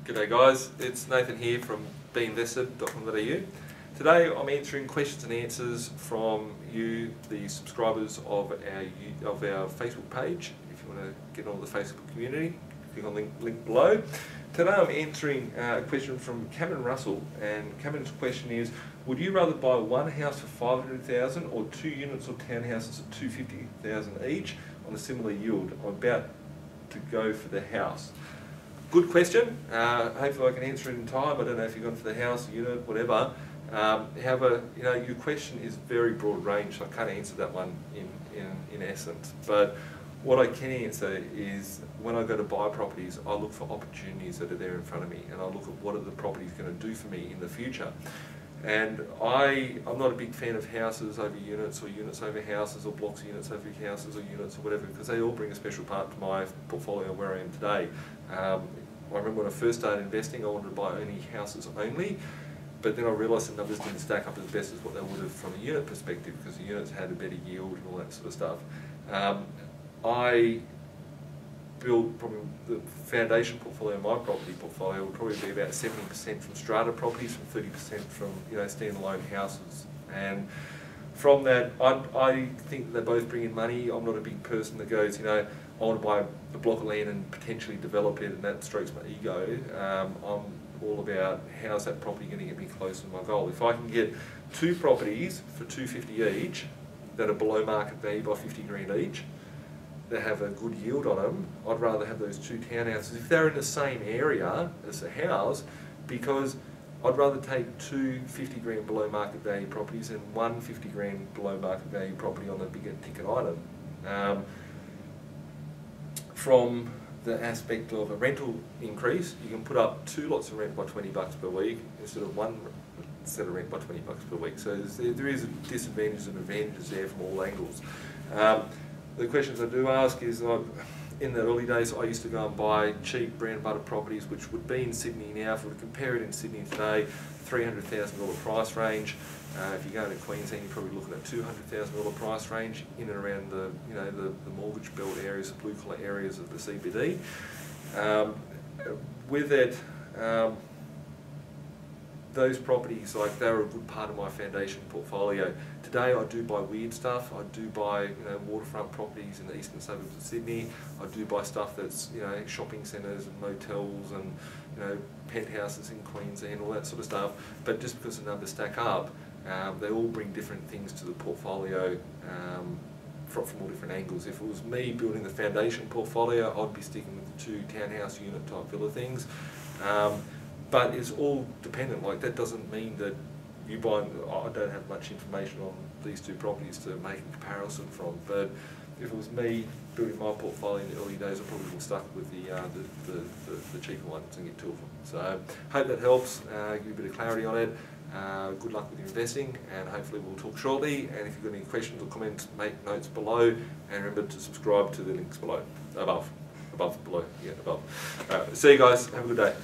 G'day guys, it's Nathan here from B.Invested.com.au. Today I'm answering questions and answers from you, the subscribers of our Facebook page. If you want to get on the Facebook community, click on the link below. Today I'm answering a question from Kelvin Russell, and Kelvin's question is, would you rather buy one house for 500,000 or two units or townhouses at 250,000 each on a similar yield? I'm about to go for the house. Good question. Hopefully I can answer it in time. I don't know if you've gone for the house, unit, whatever. However, your question is very broad range, so I can't answer that one in essence. But what I can answer is, when I go to buy properties, I look for opportunities that are there in front of me, and I look at what are the properties going to do for me in the future. And I'm not a big fan of houses over units, or units over houses, or blocks of units over houses, or units, or whatever, because they all bring a special part to my portfolio where I am today. I remember when I first started investing, I wanted to buy only houses only, but then I realised the numbers didn't stack up as best as what they would have from a unit perspective, because the units had a better yield and all that sort of stuff. I build probably the foundation portfolio, my property portfolio will probably be about 70% from strata properties, from 30% from standalone houses. And from that, I think that they both bring in money. I'm not a big person that goes, I want to buy a block of land and potentially develop it, and that strokes my ego. I'm all about, how's that property going to get me closer to my goal. If I can get two properties for $250 each that are below market value by 50 grand each, that have a good yield on them, I'd rather have those two townhouses if they're in the same area as the house, because I'd rather take two 50 grand below market value properties than one 50 grand below market value property on a bigger ticket item. From the aspect of a rental increase, you can put up two lots of rent by $20 per week instead of one set of rent by $20 per week. So there is disadvantages and advantages there from all angles. The questions I do ask is, in the early days I used to go and buy cheap bread and butter properties, which would be in Sydney now. If we compare it in Sydney today, $300,000 price range. If you're going to Queensland, you're probably looking at $200,000 price range in and around the the mortgage belt areas, the blue collar areas of the CBD. With that, those properties, they're a good part of my foundation portfolio. Today I do buy weird stuff. I do buy waterfront properties in the eastern suburbs of Sydney. I do buy stuff that's shopping centres and motels and penthouses in Queensland, all that sort of stuff. But just because the numbers stack up, they all bring different things to the portfolio from all different angles. If it was me building the foundation portfolio, I'd be sticking with the two townhouse unit type villa things. But it's all dependent. That doesn't mean that you buy. I don't have much information on these two properties to make a comparison from. But if it was me building my portfolio in the early days, I probably would have stuck with the cheaper ones and get two of them. So hope that helps. Give you a bit of clarity on it. Good luck with your investing, and hopefully we'll talk shortly. And if you've got any questions or comments, make notes below, and remember to subscribe to the links below, above, below, yeah, above. See you guys. Have a good day.